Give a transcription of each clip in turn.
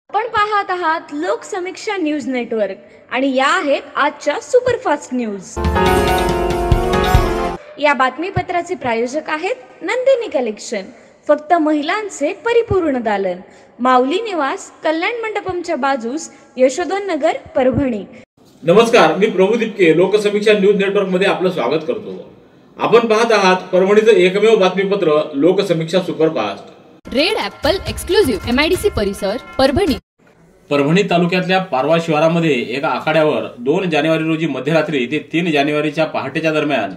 आपण पाहत आहात लोकसमीक्षा न्यूज नेटवर्क आणि या आहेत आजच्या सुपरफास्ट न्यूज। या बातमीपत्राचे प्रायोजक आहेत नंदिनी कलेक्शन, फक्त महिलांचे परिपूर्ण दालन, माऊली निवास, कल्याण मंडपमच्या बाजूस, यशोधन नगर, परभणी। नमस्कार, मी प्रभू दिपके लोकसमीक्षा न्यूज नेटवर्क मध्ये आपलं स्वागत करतो। आपण पाहत आहात परभणीचं एकमेव बातमीपत्र Loksamiksha superfast. Red Apple exclusive MIDC परिसर, परभणी। परभणी तालुक्यातल्या पारवा शिवारामध्ये एका आखाड्यावर 2 जानेवारी रोजी मध्यरात्री ते 3 जानेवारीच्या पहाटेच्या दरम्यान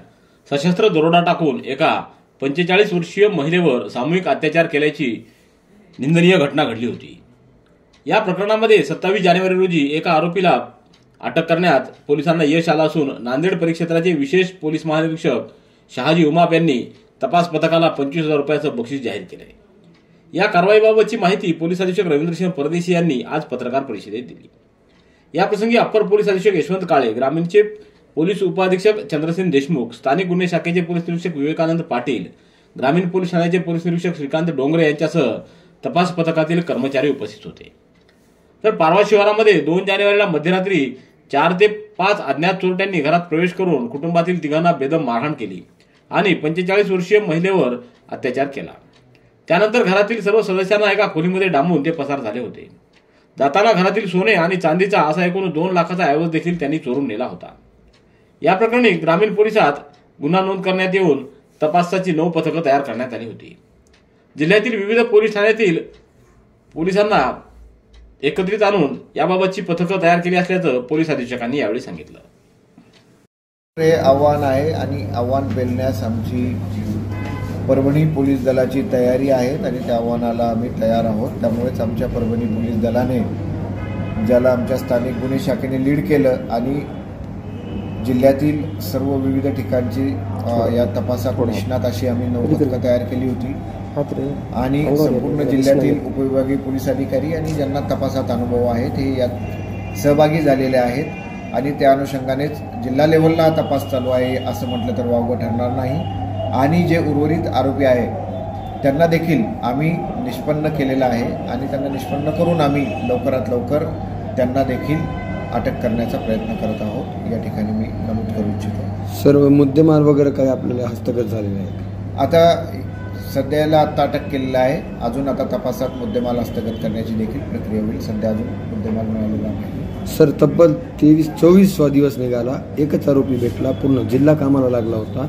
सशस्त्र दरोडा टाकून एका 45 वर्षीय महिलेवर सामूहिक अत्याचार केल्याची निंदनीय घटना घडली होती। या प्रकरणामध्ये 27 जानेवारी रोजी एका आरोपीला अटक करण्यात पोलिसांना यश आलं असून नांदेड परिक्षेत्राचे विशेष पोलीस महानिरीक्षक शहाजी उमाप यांनी तपास पथकाला 25,000 रुपयाचं बक्षीस जाहीर केले। या कारवाईबाबतची माहिती पोलीस अधीक्षक रवींद्रसिंह परदेशी यांनी आज पत्रकार परिषदेत दिली। या प्रसंगी अप्पर पोलीस अधीक्षक यशवंत काळे, ग्रामीणचे पोलीस उपअधीक्षक चंद्रसेन देशमुख, स्थानिक गुन्हे शाखेचे पोलीस निरीक्षक विवेकानंद पाटील, ग्रामीण पोलीस ठाण्याचे पोलीस निरीक्षक श्रीकांत डोंगरे यांच्यासह तपास पथकातील कर्मचारी उपस्थित होते। तर पारवा शिवारामध्ये 2 जानेवारीला मध्यरात्री 4 ते 5 अज्ञात चोरट्यांनी घरात प्रवेश करून कुटुंबातील तिघांना बेदम मारहाण केली आणि 45 वर्षीय महिलेवर अत्याचार केला। त्यानंतर घरातील सर्व सदस्यांना एका खोलीमध्ये डांबून ते पसार झाले होते। जाताना घरातील सोने आणि चांदीचा असा एकूण 2 लाखाचा ऐवज देखील त्यांनी चोरून नेला होता। या प्रकरणी ग्रामीण पोलिसात गुन्हा नोंद करण्यात येऊन तपासाची 9 पथकं तयार करण्यात आली होती। जिल्ह्यातील विविध पोलीस ठाण्यातील पोलिसांना एकत्रित आणून याबाबतची पथकं तयार केली असल्याचं पोलीस अधीक्षकांनी यावेळी सांगितलं। हे आव्हान आहे आणि आव्हान पेलण्यास आमची परभणी पोलीस दलाची तयारी आहे आणि त्या आव्हानाला आम्ही तयार आहोत। त्यामुळेच आमच्या परभणी पोलीस दलाने, ज्याला आमच्या स्थानिक गुन्हे शाखेने लीड केलं आणि जिल्ह्यातील सर्व विविध ठिकाणची या तपासात निष्णात अशी आम्ही 9 पथकं तयार केली होती आणि संपूर्ण जिल्ह्यातील उपविभागीय पोलीस अधिकारी आणि ज्यांना तपासात अनुभव आहे ते यात सहभागी झालेले आहेत आणि त्या अनुषंगानेच जिल्हा लेव्हलला तपास चालू आहे असं म्हटलं तर वावगं ठरणार नाही। आणि जे उर्वरित आरोपी आहेत त्यांना देखील आम्ही निष्पन्न केलेलं आहे आणि त्यांना निष्पन्न करून आम्ही लवकरात लवकर त्यांना देखील अटक करण्याचा प्रयत्न करत आहोत। या ठिकाणी मी नमूद करू इच्छितो। सर्व मुद्देमाल वगैरे काय आपल्याला हस्तगत झालेले आहे? आता सध्याला आता अटक केलेला आहे, अजून आता तपासात मुद्देमाल हस्तगत करण्याची देखील प्रक्रिया होईल। सध्या अजून मुद्देमाल मिळालेला नाही। सर, तब्बल 23-24 दिवस निघाला, एकच आरोपी भेटला, पूर्ण जिल्हा कामाला लागला होता।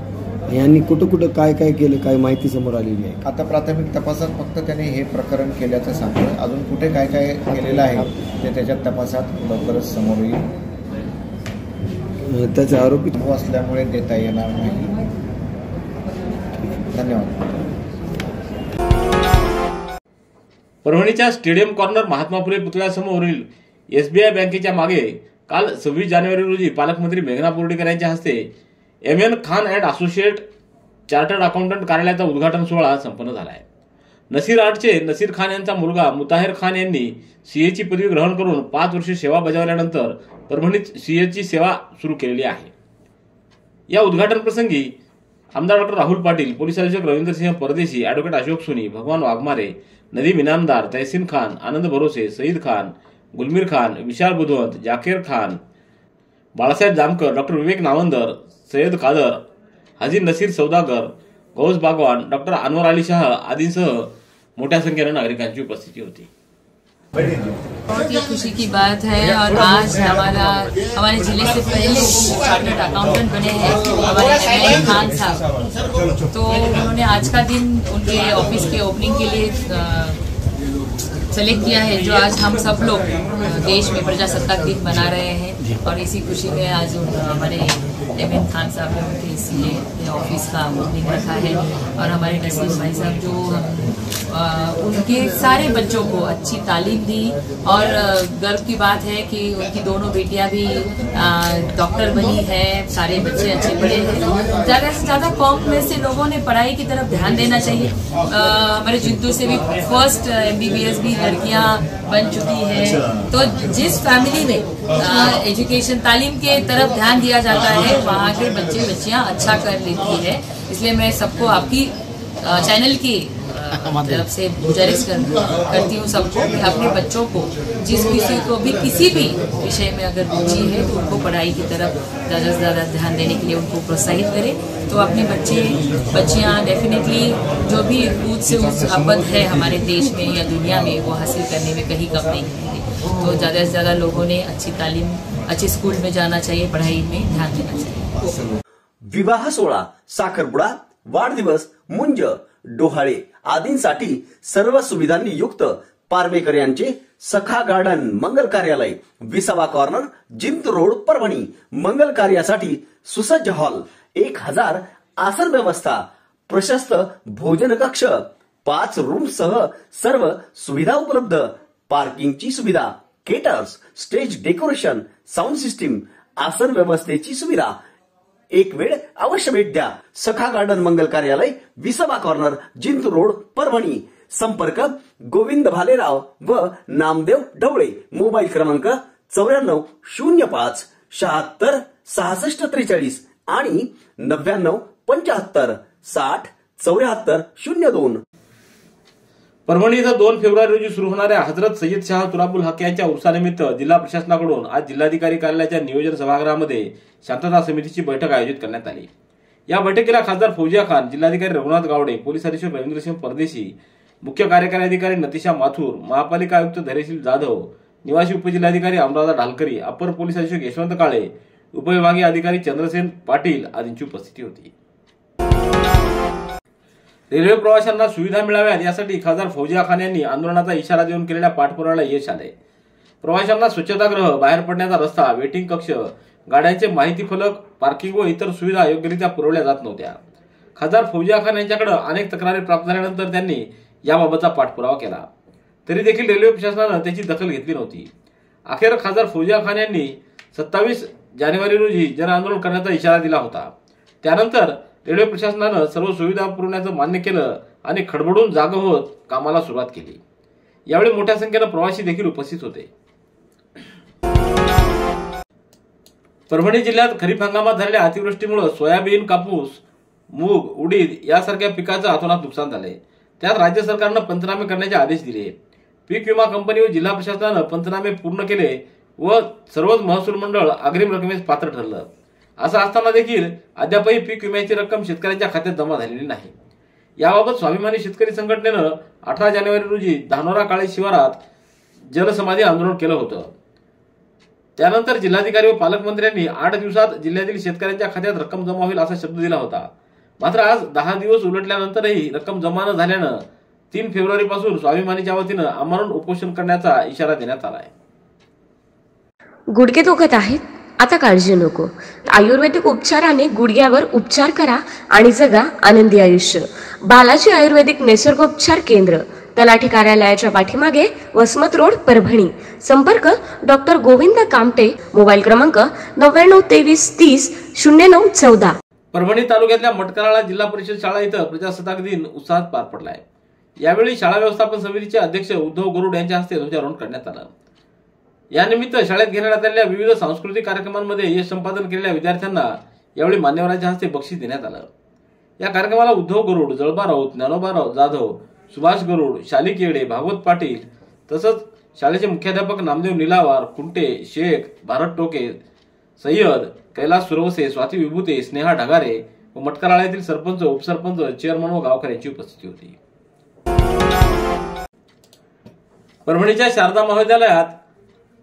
यांनी कुठं कुठं काय काय केलं, काय माहिती समोर आलेली आहे? आता प्राथमिक तपासात फक्त त्याने हे प्रकरण केल्याचं सांगतोय, अजून कुठे काय काय केलेलं आहे ते त्याच्या तपासात लवकरच समोर येईल। त्याचे आरोपी असल्यामुळे देता येणार नाही। धन्यवाद। परभणीच्या stadium corner Mahatma Phule पुतळ्यासमोरील SBI बँकेच्या मागे काल 26 जानेवारी रोजी पालकमंत्री मेघना बोर्डीकर यांच्या हस्ते MN Khan and associate chartered accountant कार्यालयाचा उद्घाटन सोहळा संपन्न झाला आहे। नसीर आर्टचे नसीर खान यांचा मुलगा मुताहेर खान यांनी CA ची पदवी ग्रहण करून 5 वर्षे सेवा बजावल्यानंतर परभणीत CA ची सेवा सुरू केलेली आहे। या उद्घाटन प्रसंगी आमदार डॉ. राहुल पाटील, पोलीस अधीक्षक रवींद्रसिंह परदेशी, ॲडव्होकेट अशोक सोनी, भगवान वाघमारे, नदीम इनामदार, तहसीन खान, आनंद भरोसे, सईद खान, गुलमीर खान, विशाल बुधवंत, जाकीर खान, बाळासाहेब जामकर, डॉ. विवेक नावंदर, सय्यद कादर, हाजी नसीर सौदागर, गौस बागवान, डॉ. अनवर अली शाह आदींसह मोठ्या संख्येने नागरिकांची उपस्थिती होती। बहुत ही खुशी की बात है और आज हमारे जिले से पहले चार्टर्ड अकाउंटेंट बने हैं हमारे MN खान साहब। तो उन्होंने आज का दिन उनके ऑफिस के ओपनिंग के लिए सेलेक्ट किया है, जो आज हम सब लोग देश में प्रजासत्ताक दिन मना रहे हैं। और इसी खुशी में आज हमारे MN खान साहब ने उनके इसलिए ऑफिस का ओपनिंग रखा है। और हमारे नसीर भाई साहब जो उनके सारे बच्चों को अच्छी तालीम दी और गर्व की बात है कि उनकी दोनों बेटियां भी डॉक्टर बनी है, सारे बच्चे अच्छे पढ़े हैं। ज़्यादा से ज़्यादा कौम में से लोगों ने पढ़ाई की तरफ ध्यान देना चाहिए। हमारे जिंतूर से भी फर्स्ट MBBS भी लड़कियां बन चुकी हैं। तो जिस फैमिली में एजुकेशन तालीम के तरफ ध्यान दिया जाता है वहाँ के बच्चे बच्चियाँ अच्छा कर लेती है। इसलिए मैं सबको आपकी चैनल की तरफ से गुजारिश करती हूँ सबको कि अपने बच्चों को जिस किसी को भी किसी भी विषय में अगर रुचि है तो उनको पढ़ाई की तरफ ज़्यादा से ज़्यादा ध्यान देने के लिए उनको प्रोत्साहित करें। तो अपने बच्चियाँ डेफिनेटली जो भी ऊंच से ऊंच पद है हमारे देश में या दुनिया में वो हासिल करने में कहीं कम नहीं करेंगे। तो ज़्यादा से ज़्यादा लोगों ने अच्छी तालीम, अच्छे स्कूल में जाना चाहिए, पढ़ाई में ध्यान देना चाहिए। विवाह सोहळा, साखरपुडा, वाढदिवस, मुंज, डोहाळे आदींसाठी सर्व सुविधांनी युक्त पारवेकर यांचे सखा गार्डन मंगल कार्यालय, विसावा कॉर्नर, जिंत रोड, परभणी। मंगल कार्यासाठी सुसज्ज हॉल, 1000 आसन व्यवस्था, प्रशस्त भोजन कक्ष, 5 रूम सह सर्व सुविधा उपलब्ध, पार्किंगची सुविधा, caterers, stage decoration, sound system, आसन व्यवस्थेची सुविधा। एक वेळ अवश्य भेट द्या। सखा गार्डन मंगल कार्यालय, विसावा कॉर्नर, जिंत रोड, परभणी। संपर्क गोविंद भालेराव व नामदेव ढवळे। मोबाईल क्रमांक 9405 76 66 43 आणि 99 75 60 74 02। परभणी इथं 2 फेब्रुवारी रोजी सुरू होणाऱ्या हजरत सय्यद शाह तुराबुल हक यांच्या उर्सानिमित्त जिल्हा प्रशासनाकडून आज जिल्हाधिकारी कार्यालयाच्या नियोजन सभागृहामध्ये शांतता समितीची बैठक आयोजित करण्यात आली। या बैठकीला खासदार फौजिया खान, जिल्हाधिकारी रघुनाथ गावडे, पोलीस अधीक्षक रवींद्रसिंह परदेशी, मुख्य कार्यकारी अधिकारी नतिशा माथुर, महापालिका आयुक्त धैर्यशील जाधव, निवासी उपजिल्हाधिकारी अनुराधा ढालकरी, अपर पोलीस अधीक्षक यशवंत काळे, उपविभागीय अधिकारी चंद्रसेन पाटील आदींची उपस्थिती होती। रेल्वे प्रवाशांना सुविधा मिळाव्यात यासाठी खासदार फौजिया खान यांनी आंदोलनाचा इशारा देऊन केलेल्या पाठपुराव्याला यश आले। प्रवाशांना स्वच्छतागृह, बाहेर पडण्याचा रस्ता, वेटिंग कक्ष, गाड्यांचे माहिती फलक, पार्किंग व इतर सुविधा योग्यरित्या पुरवल्या जात नव्हत्या। खासदार फौजिया खान यांच्याकडे अनेक तक्रारी प्राप्त झाल्यानंतर त्यांनी याबाबतचा पाठपुरावा केला, तरी देखील रेल्वे प्रशासनाने त्याची दखल घेतली नव्हती। अखेर खासदार फौजिया खान यांनी 27 जानेवारी रोजी जनआंदोलन करण्याचा इशारा दिला होता। त्यानंतर रेल्वे प्रशासनाने सर्व सुविधा पुरवण्याचं मान्य केलं आणि खडबडून जागा होत कामाला सुरुवात केली। यावेळी मोठ्या संख्येने प्रवासी देखील उपस्थित होते। परभणी जिल्ह्यात खरीप हंगामात झालेल्या अतिवृष्टीमुळे सोयाबीन, कापूस, मूग, उडीद यासारख्या पिकाचं अतोनात नुकसान झाले। त्यात राज्य सरकारनं पंचनामे करण्याचे आदेश दिले। पीक विमा कंपनी व जिल्हा प्रशासनानं पंचनामे पूर्ण केले व सर्वच महसूल मंडळ अग्रिम रकमेस पात्र ठरलं। असं असताना देखील अद्यापही पीक विम्याची रक्कम शेतकऱ्यांच्या खात्यात जमा झालेली नाही। याबाबत स्वाभिमानी शेतकरी संघटनेनं 18 जानेवारी रोजी धानोरा काळे शिवारात जलसमाधी आंदोलन केलं होतं। त्यानंतर जिल्हाधिकारी व पालकमंत्र्यांनी 8 दिवसात जिल्ह्यातील शेतकऱ्यांच्या खात्यात रक्कम जमा होईल असा शब्द दिला होता। मात्र आज 10 दिवस उलटल्यानंतरही रक्कम जमा न झाल्यानं 3 फेब्रुवारी पासून स्वाभिमानीच्या वतीनं आमरण उपोषण करण्याचा इशारा देण्यात आला आहे। गुडघे दुखत आहेत, आता काळजी नको। आयुर्वेदिक उपचाराने गुडघ्यावर उपचार करा आणि जगा आनंदी आयुष्य। बालाजी आयुर्वेदिक निसर्गोपचार केंद्र, तलाठी कार्यालयाच्या पाठीमागे, वसमत रोड, परभणी। संपर्क डॉक्टर गोविंद कामटे, मोबाईल क्रमांक 9923300914। परभणी तालुक्यातल्या मटकराळा जिल्हा परिषद शाळा इथं प्रजासत्ताक दिन उत्साहात पार पडलाय। यावेळी शाळा व्यवस्थापन समितीचे अध्यक्ष उद्धव गरुड यांच्या हस्ते ध्वजारोहण करण्यात आलं। यानिमित्त शाळेत घेण्यात आलेल्या विविध सांस्कृतिक कार्यक्रमांमध्ये यश संपादन केलेल्या विद्यार्थ्यांना यावेळी मान्यवरांच्या हस्ते बक्षीस देण्यात आलं। या कार्यक्रमाला उद्धव गरुड, जळबा राऊत, ज्ञानोबा जाधव, सुभाष गरुड, शाली केडे, भागवत पाटील तसंच शाळेचे मुख्याध्यापक नामदेव निलावार, कुंटे, शेख, भारत टोके, सय्यद, कैलास सुरवसे, स्वाती विभूते, स्नेहा ढगारे व मटकराळ्यातील सरपंच, उपसरपंच, चेअरमन व गावकऱ्यांची उपस्थिती होती। परभणीच्या शारदा महाविद्यालयात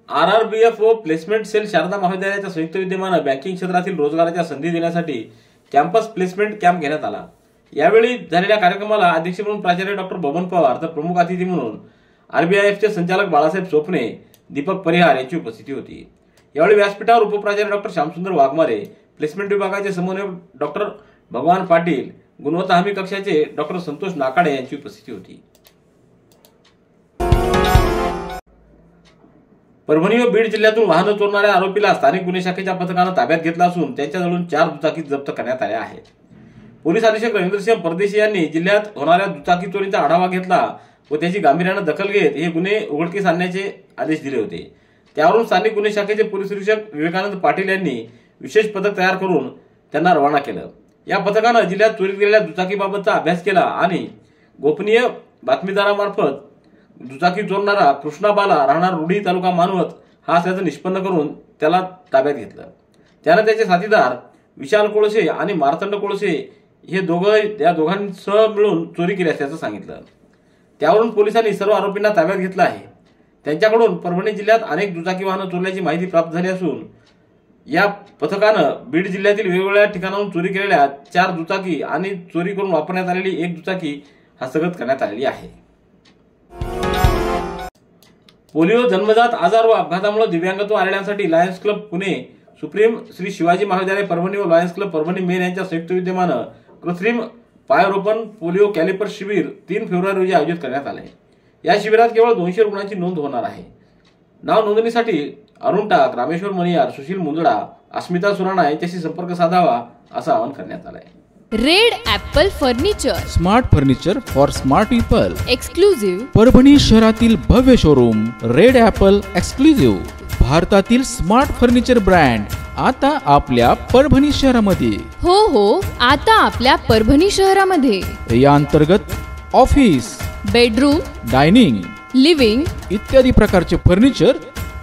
RRBF व प्लेसमेंट सेल शारदा महाविद्यालयाच्या संयुक्त विद्यमानं बँकिंग क्षेत्रातील रोजगाराच्या संधी देण्यासाठी कॅम्पस प्लेसमेंट कॅम्प घेण्यात आला। यावेळी झालेल्या कार्यक्रमाला अध्यक्ष म्हणून प्राचार्य डॉक्टर बबन पवार तर प्रमुख अतिथी म्हणून RBIFचे संचालक बाळासाहेब सोपणे, दीपक परिहार यांची उपस्थिती होती। यावेळी व्यासपीठावर उपप्राचार्य डॉक्टर श्यामसुंदर वाघमारे, प्लेसमेंट विभागाचे समन्वयक डॉक्टर भगवान पाटील, गुणवत्ता हमी कक्षाचे डॉक्टर संतोष नाकाडे यांची उपस्थिती होती। परभणी व बीड जिल्ह्यातून वाहनं चोरणाऱ्या आरोपीला स्थानिक गुन्हे शाखेच्या पथकानं ताब्यात घेतला असून त्यांच्याजवळून 4 दुचाकी जप्त करण्यात आल्या आहेत। पोलीस अधीक्षक रवींद्रसिंह परदेशी यांनी जिल्ह्यात होणाऱ्या दुचाकी चोरीचा आढावा घेतला व त्याची गांभीर्यानं दखल घेत हे गुन्हे उघडकीस आणण्याचे आदेश दिले होते। त्यावरून स्थानिक गुन्हे शाखेचे पोलीस निरीक्षक विवेकानंद पाटील यांनी विशेष पथक तयार करून त्यांना रवाना केलं। या पथकानं जिल्ह्यात चोरीत गेलेल्या दुचाकीबाबतचा अभ्यास केला आणि गोपनीय बातमीदारामार्फत दुचाकी चोरणारा कृष्णा बाला राहणार रूढी तालुका मानवत हा असल्याचं निष्पन्न करून त्याला ताब्यात घेतलं. त्यानं त्याचे साथीदार विशाल कोळसे आणि मार्तंड कोळसे हे दोघांसह मिळून चोरी केली असल्याचं सांगितलं. त्यावरून पोलिसांनी सर्व आरोपींना ताब्यात घेतलं आहे. त्यांच्याकडून परभणी जिल्ह्यात अनेक दुचाकी वाहनं चोरल्याची माहिती प्राप्त झाली असून या पथकानं बीड जिल्ह्यातील वेगवेगळ्या ठिकाणाहून चोरी केलेल्या 4 दुचाकी आणि चोरी करून वापरण्यात आलेली 1 दुचाकी हस्तगत करण्यात आलेली आहे. पोलिओ, जन्मजात आजार व अपघातामुळे दिव्यांगत्व आलेल्यांसाठी Lions Club Pune, supreme Shri Shivaji Mahavidyalaya Parbhani व लायन्स क्लब परभणी मेन यांच्या संयुक्त विद्यमानं कृत्रिम पायारोपण पोलिओ कॅलिपर शिबिर 3 फेब्रुवारी रोजी आयोजित करण्यात आले. या शिबिरात केवळ 200 रुग्णांची नोंद होणार आहे. नाव नोंदणीसाठी अरुण टाक, रामेश्वर मनियार, सुशील मुंदडा, अस्मिता सुराणा यांच्याशी संपर्क साधावा असं आवाहन करण्यात आलंय. Red Apple furniture, smart furniture for smart people, exclusive Parbhani शहरातील भव्य शोरूम रेड ॲपल एक्सक्लुझिव्ह, भारतातील स्मार्ट फर्निचर ब्रँड आता आपल्या परभणी शहरामध्ये. हो, आता आपल्या परभणी शहरामध्ये. या अंतर्गत ऑफिस, बेडरूम, डायनिंग, लिव्हिंग इत्यादी प्रकारचे फर्निचर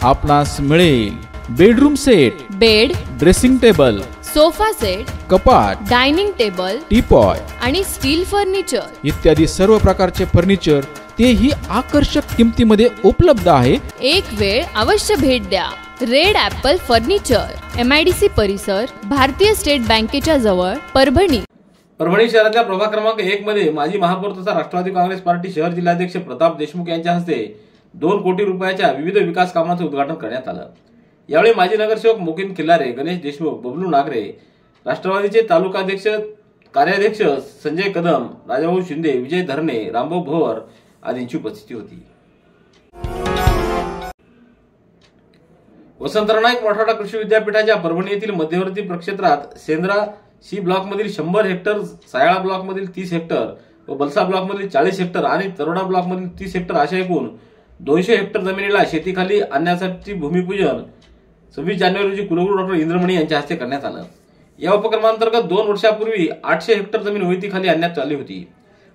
आपणास मिळेल. Bedroom set, bed, dressing table, sofa set, कपाट, डायनिंग टेबल, टीपॉय आणि स्टील फर्निचर इत्यादी सर्व प्रकारचे फर्निचर तेही आकर्षक किमतीमध्ये उपलब्ध आहे. एक वेळ अवश्य भेट द्या. रेड ॲपल फर्निचर, MIDC परिसर, भारतीय स्टेट बँकेच्या जवळ, परभणी. परभणी शहरातल्या प्रभाग क्रमांक 1 मध्ये माजी महापौर तथा राष्ट्रवादी काँग्रेस पार्टी शहर जिल्हाध्यक्ष प्रताप देशमुख यांच्या हस्ते 2 कोटी रुपयाच्या विविध विकास कामांचं उद्घाटन करण्यात आलं. यावेळी माजी नगरसेवक मोकिन खिल्लारे, गणेश देशमुख, बबलू नागरे, राष्ट्रवादीचे तालुकाध्यक्ष कार्याध्यक्ष संजय कदम, राजाभाऊ शिंदे, विजय धरणे, रामभाऊ भवर आदींची उपस्थिती होती. वसंतराव नाईक मराठवाडा कृषी विद्यापीठाच्या परभणी येथील मध्यवर्ती प्रक्षेत्रात सेंद्रा C ब्लॉक मधील 100 हेक्टर, सायाळा ब्लॉक मधील 30 हेक्टर व बलसा ब्लॉक मधील 40 हेक्टर आणि तरोडा ब्लॉक मधील 30 हेक्टर अशा एकूण 200 हेक्टर जमिनीला शेतीखाली आणण्यासाठी भूमिपूजन 26 जानेवारी रोजी कुलगुरू डॉक्टर इंद्रमणी यांच्या हस्ते करण्यात आलं. या उपक्रमांतर्गत 2 वर्षापूर्वी 800 हेक्टर जमीन ओळीतीखाली आणण्यात आली होती.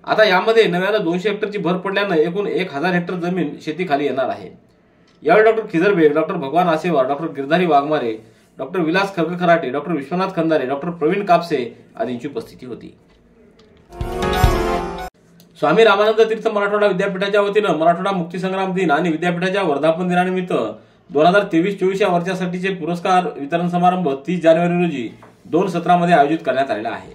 आता यामध्ये नव्यानं 200 हेक्टरची भर पडल्यानं एकूण 1000 हेक्टर जमीन शेतीखाली येणार आहे. यावेळी doctor Khizr Baig, doctor Bhagwan Asewar, doctor Girdhari Waghmare, doctor Vilas Kharge Kharate, doctor Vishwanath Khandare, doctor Pravin Kapse आदींची उपस्थिती होती. स्वामी रामानंद तीर्थ मराठवाडा विद्यापीठाच्या वतीनं मराठवाडा मुक्तीसंग्राम दिन आणि विद्यापीठाच्या वर्धापन दिनानिमित्त 2023-24 या वर्षासाठीचे पुरस्कार वितरण समारंभ 30 जानेवारी रोजी 2 सत्रामध्ये आयोजित करण्यात आलेला आहे.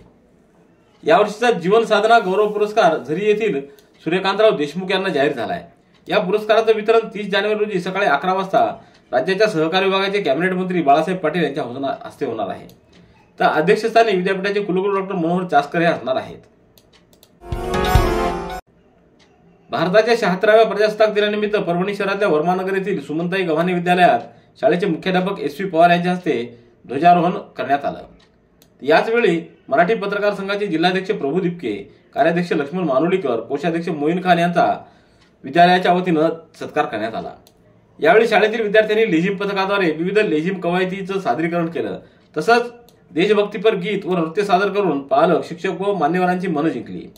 यावर्षीचा जीवन साधना गौरव पुरस्कार झरी येथील सूर्यकांतराव देशमुख यांना जाहीर झालाय. या पुरस्काराचं वितरण 30 जानेवारी रोजी सकाळी 11 वाजता राज्याच्या सहकार विभागाचे कॅबिनेट मंत्री बाळासाहेब पाटील यांच्या हस्ते होणार आहे. तर अध्यक्षस्थानी विद्यापीठाचे कुलगुरू डॉक्टर मनोहर चास्कर हे असणार आहेत. भारताच्या 76व्या प्रजासत्ताक दिनानिमित्त परभणी शहरातल्या वर्मानगर येथील सुमनताई गव्हाणे विद्यालयात शाळेचे मुख्याध्यापक SV पवार यांच्या हस्ते ध्वजारोहण करण्यात आलं. याच वेळी मराठी पत्रकार संघाचे जिल्हाध्यक्ष प्रभू दिपके, कार्याध्यक्ष लक्ष्मण मानुलीकर, कोषाध्यक्ष मोईन खान यांचा विद्यालयाच्या वतीनं सत्कार करण्यात आला. यावेळी शाळेतील विद्यार्थ्यांनी लेझिम पथकाद्वारे विविध लेझिम कवायतीचं सादरीकरण केलं. तसंच देशभक्तीपर गीत व नृत्य सादर करून पालक, शिक्षक व मान्यवरांची मनं जिंकली.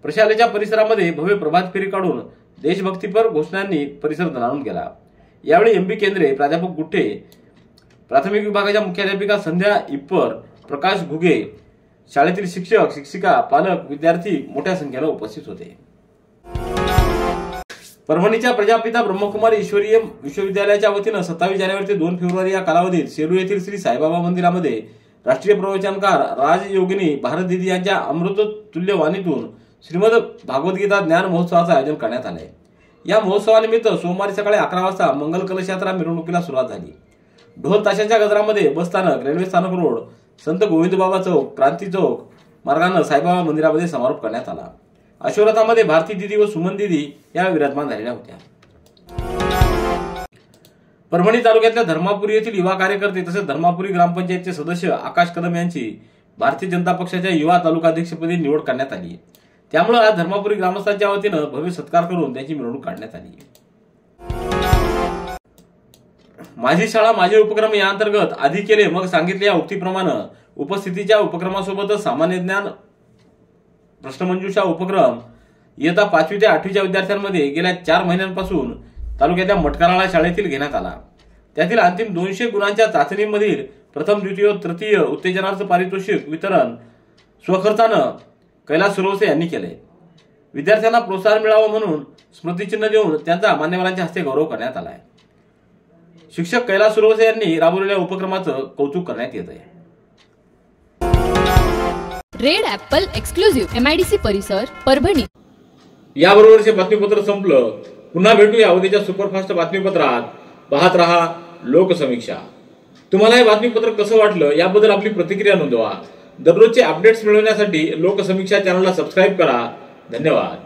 प्रशालेच्या परिसरामध्ये भव्य प्रभात फेरी काढून देशभक्तीपर घोषणांनी परिसर दणाणून गेला. यावेळी MB केंद्रे, प्राध्यापक गुट्टे, प्राथमिक विभागाच्या मुख्याध्यापिका संध्या इप्पर, प्रकाश घुगे, शाळेतील शिक्षक, शिक्षिका, पालक, विद्यार्थी मोठ्या संख्येनं उपस्थित होते. परभणीच्या प्रजापिता ब्रह्मकुमारी ईश्वरीय विश्वविद्यालयाच्या वतीनं 27 जानेवारी ते 2 फेब्रुवारी या कालावधीत सेलू येथील श्री साईबाबा मंदिरामध्ये राष्ट्रीय प्रवचनकार राजयोगिनी भारत दिदी यांच्या अमृततुल्य वाणीतून श्रीमद भागवतगीता ज्ञान महोत्सवाचं आयोजन करण्यात आलंय. या महोत्सवानिमित्त सोमवारी सकाळी 11 वाजता मंगल कलश यात्रा मिरवणुकीला सुरुवात झाली. ढोल ताशाच्या गजरामध्ये बसस्थानक, रेल्वे स्थानक रोड, संत गोविंदबाबा चौक, क्रांती चौक मार्गाने साईबाबा मंदिरामध्ये समारोप करण्यात आला. अश्वरथामध्ये भारती दिदी व सुमन दिदी या विराजमान झालेल्या होत्या. परभणी तालुक्यातल्या धर्मापुरी येथील युवा कार्यकर्ते तसेच धर्मापुरी ग्रामपंचायतचे सदस्य आकाश कदम यांची भारतीय जनता पक्षाच्या युवा तालुकाध्यक्षपदी निवड करण्यात आली. त्यामुळे आज धर्मापुरी ग्रामस्थांच्या वतीनं भव्य सत्कार करून त्यांची मिरवणूक काढण्यात आली. माझी शाळा माझे उपक्रम या अंतर्गत आधी केले मग सांगितले या उक्तीप्रमाणे उपस्थितीच्या उपक्रमासोबतच सामान्य ज्ञान प्रश्नमंजुषा उपक्रम, इयत्ता 5वी ते 8वीच्या विद्यार्थ्यांमध्ये गेल्या 4 महिन्यांपासून तालुक्याच्या मटकाराळा शाळेतील घेण्यात आला। त्यातील अंतिम 200 गुणांच्या चाचणीमधील प्रथम, द्वितीय, तृतीय उत्तेजनार्थ पारितोषिक वितरण स्वखर्चानं कैलास सुरवसे यांनी केले। विद्यार्थ्यांना प्रोत्साहन मिळावं म्हणून स्मृतिचिन्ह देऊन त्यांचा मान्यवरांच्या हस्ते गौरव करण्यात आलाय। शिक्षक कैलास सुरवसे यांनी राबवलेल्या उपक्रमाचं कौतुक करण्यात येत आहे। रेड ॲपल एक्सक्लुझिव्ह MIDC परिसर परभणी। याबरोबरचे बातमीपत्र संपलं। पुन्हा भेटूया उद्याच्या सुपरफास्ट बातमीपत्रात। पाहत रहा लोकसमीक्षा। तुम्हाला हे बातमीपत्र कसं वाटलं याबद्दल आपली प्रतिक्रिया नोंदवा। दररोजचे अपडेट्स मिळवण्यासाठी लोकसमीक्षा चॅनलला सबस्क्राईब करा। धन्यवाद।